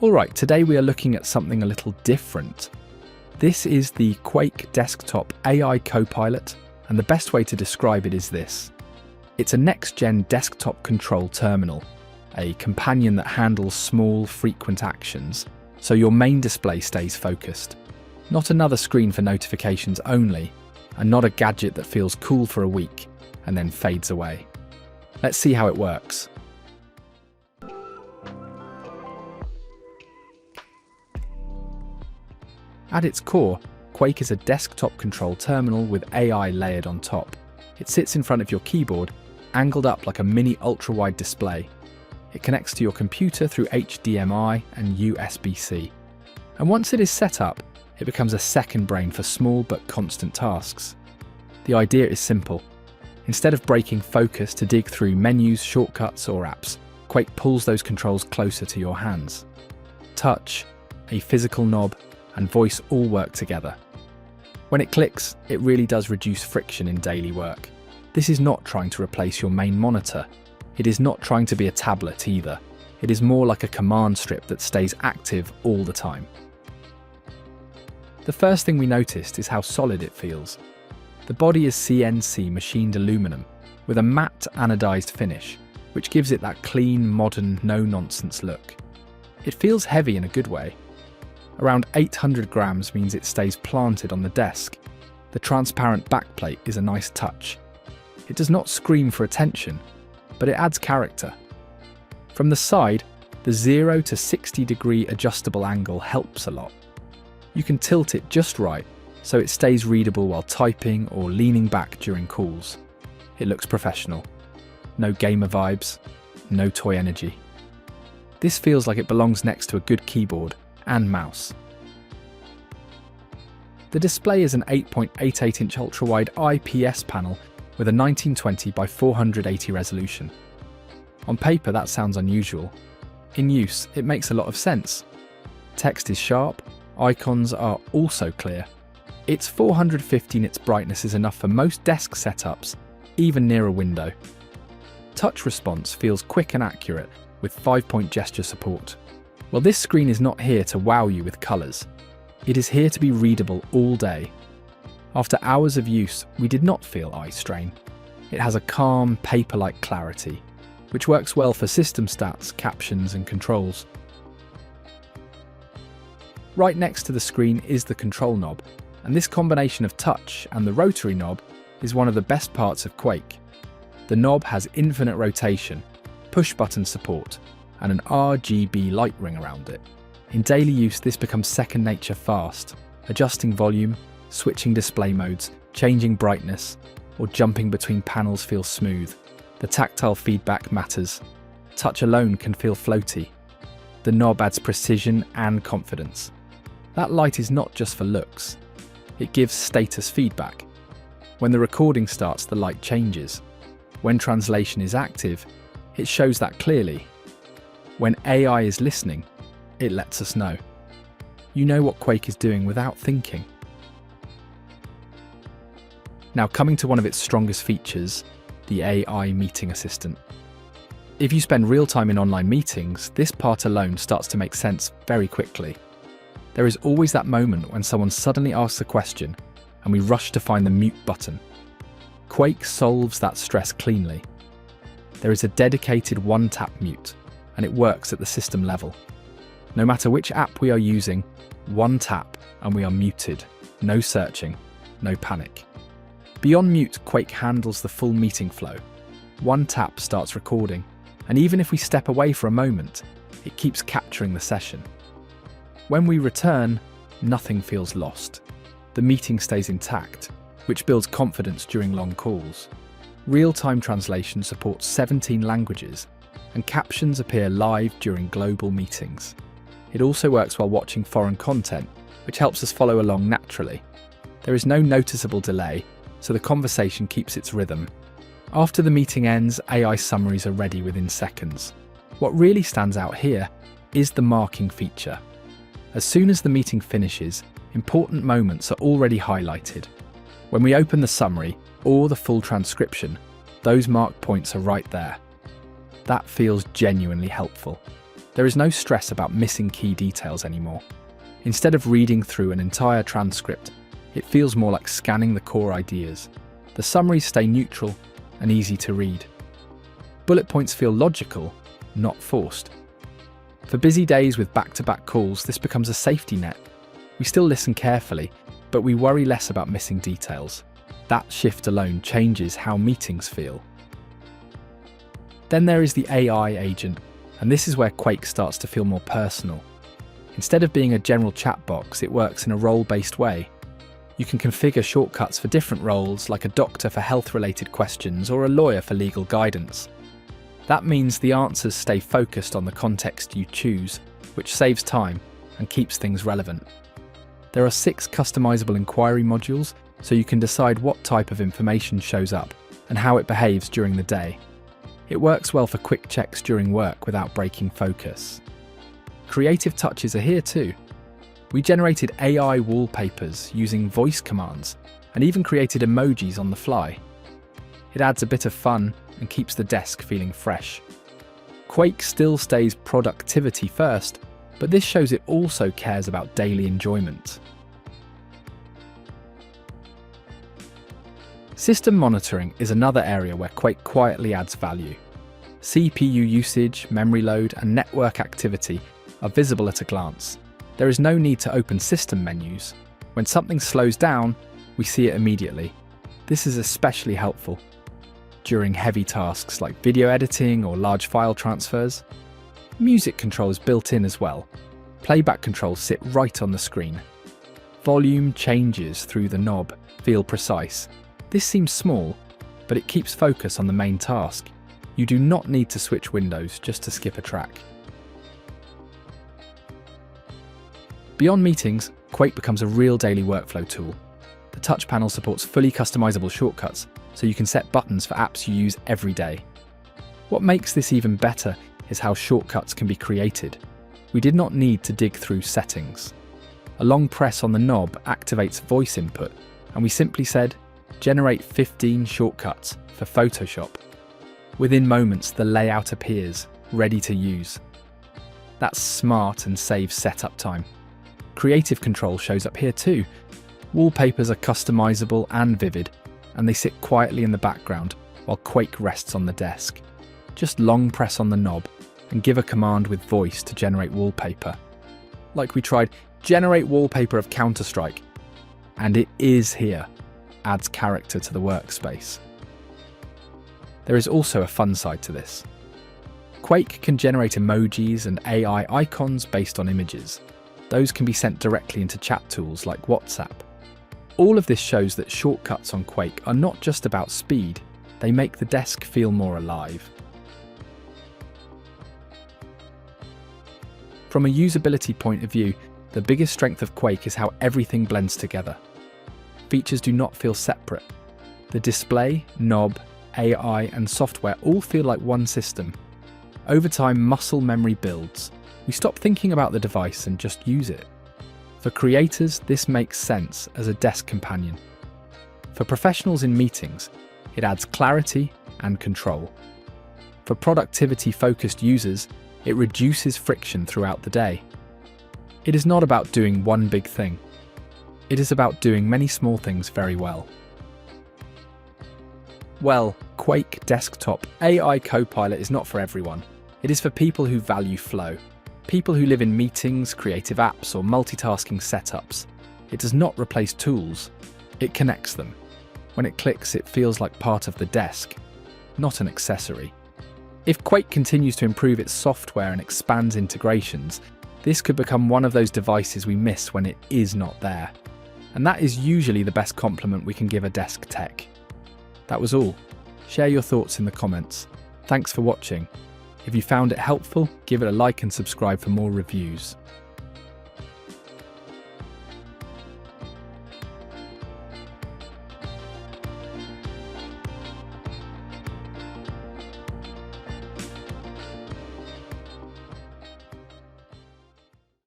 Alright, today we are looking at something a little different. This is the Quake Desktop AI Copilot, and the best way to describe it is this. It's a next-gen desktop control terminal, a companion that handles small, frequent actions, so your main display stays focused. Not another screen for notifications only, and not a gadget that feels cool for a week and then fades away. Let's see how it works. At its core, Quake is a desktop control terminal with AI layered on top. It sits in front of your keyboard, angled up like a mini ultra-wide display. It connects to your computer through HDMI and USB-C. And once it is set up, it becomes a second brain for small but constant tasks. The idea is simple. Instead of breaking focus to dig through menus, shortcuts or apps, Quake pulls those controls closer to your hands. Touch, a physical knob, and voice all work together. When it clicks, it really does reduce friction in daily work. This is not trying to replace your main monitor. It is not trying to be a tablet either. It is more like a command strip that stays active all the time. The first thing we noticed is how solid it feels. The body is CNC machined aluminum with a matte anodized finish, which gives it that clean, modern, no-nonsense look. It feels heavy in a good way. Around 800 grams means it stays planted on the desk. The transparent backplate is a nice touch. It does not scream for attention, but it adds character. From the side, the 0 to 60 degree adjustable angle helps a lot. You can tilt it just right so it stays readable while typing or leaning back during calls. It looks professional. No gamer vibes, no toy energy. This feels like it belongs next to a good keyboard and mouse. The display is an 8.88-inch ultra-wide IPS panel with a 1920 by 480 resolution. On paper, that sounds unusual. In use, it makes a lot of sense. Text is sharp, icons are also clear. Its 450 nits brightness is enough for most desk setups, even near a window. Touch response feels quick and accurate with 5-point gesture support. Well, this screen is not here to wow you with colours. It is here to be readable all day. After hours of use, we did not feel eye strain. It has a calm, paper-like clarity, which works well for system stats, captions and controls. Right next to the screen is the control knob, and this combination of touch and the rotary knob is one of the best parts of Quake. The knob has infinite rotation, push-button support, and an RGB light ring around it. In daily use, this becomes second nature fast, adjusting volume, switching display modes, changing brightness, or jumping between panels feels smooth. The tactile feedback matters. Touch alone can feel floaty. The knob adds precision and confidence. That light is not just for looks. It gives status feedback. When the recording starts, the light changes. When translation is active, it shows that clearly. When AI is listening, it lets us know. You know what Quake is doing without thinking. Now, coming to one of its strongest features, the AI meeting assistant. If you spend real time in online meetings, this part alone starts to make sense very quickly. There is always that moment when someone suddenly asks a question and we rush to find the mute button. Quake solves that stress cleanly. There is a dedicated one-tap mute, and it works at the system level. No matter which app we are using, one tap and we are muted. No searching, no panic. Beyond mute, Quake handles the full meeting flow. One tap starts recording, and even if we step away for a moment, it keeps capturing the session. When we return, nothing feels lost. The meeting stays intact, which builds confidence during long calls. Real-time translation supports 17 languages, and captions appear live during global meetings. It also works while watching foreign content, which helps us follow along naturally. There is no noticeable delay, so the conversation keeps its rhythm. After the meeting ends, AI summaries are ready within seconds. What really stands out here is the marking feature. As soon as the meeting finishes, important moments are already highlighted. When we open the summary or the full transcription, those marked points are right there. That feels genuinely helpful. There is no stress about missing key details anymore. Instead of reading through an entire transcript, it feels more like scanning the core ideas. The summaries stay neutral and easy to read. Bullet points feel logical, not forced. For busy days with back-to-back calls, this becomes a safety net. We still listen carefully, but we worry less about missing details. That shift alone changes how meetings feel. Then there is the AI agent, and this is where Quake starts to feel more personal. Instead of being a general chat box, it works in a role-based way. You can configure shortcuts for different roles, like a doctor for health-related questions or a lawyer for legal guidance. That means the answers stay focused on the context you choose, which saves time and keeps things relevant. There are 6 customizable inquiry modules, so you can decide what type of information shows up and how it behaves during the day. It works well for quick checks during work without breaking focus. Creative touches are here too. We generated AI wallpapers using voice commands and even created emojis on the fly. It adds a bit of fun and keeps the desk feeling fresh. Quake still stays productivity first, but this shows it also cares about daily enjoyment. System monitoring is another area where Quake quietly adds value. CPU usage, memory load, and network activity are visible at a glance. There is no need to open system menus. When something slows down, we see it immediately. This is especially helpful during heavy tasks like video editing or large file transfers. Music control is built in as well. Playback controls sit right on the screen. Volume changes through the knob feel precise. This seems small, but it keeps focus on the main task. You do not need to switch windows just to skip a track. Beyond meetings, Quake becomes a real daily workflow tool. The touch panel supports fully customizable shortcuts, so you can set buttons for apps you use every day. What makes this even better is how shortcuts can be created. We did not need to dig through settings. A long press on the knob activates voice input, and we simply said, generate 15 shortcuts for Photoshop. Within moments, the layout appears, ready to use. That's smart and saves setup time. Creative control shows up here too. Wallpapers are customizable and vivid, and they sit quietly in the background while Quake rests on the desk. Just long press on the knob and give a command with voice to generate wallpaper. Like we tried, generate wallpaper of Counter-Strike, and it is here. Adds character to the workspace. There is also a fun side to this. Quake can generate emojis and AI icons based on images. Those can be sent directly into chat tools like WhatsApp. All of this shows that shortcuts on Quake are not just about speed, they make the desk feel more alive. From a usability point of view, the biggest strength of Quake is how everything blends together. Features do not feel separate. The display, knob, AI, and software all feel like one system. Over time, muscle memory builds. We stop thinking about the device and just use it. For creators, this makes sense as a desk companion. For professionals in meetings, it adds clarity and control. For productivity-focused users, it reduces friction throughout the day. It is not about doing one big thing. It is about doing many small things very well. Well, Quake Desktop AI Copilot is not for everyone. It is for people who value flow. People who live in meetings, creative apps, or multitasking setups. It does not replace tools. It connects them. When it clicks, it feels like part of the desk, not an accessory. If Quake continues to improve its software and expands integrations, this could become one of those devices we miss when it is not there. And that is usually the best compliment we can give a desk tech. That was all. Share your thoughts in the comments. Thanks for watching. If you found it helpful, give it a like and subscribe for more reviews.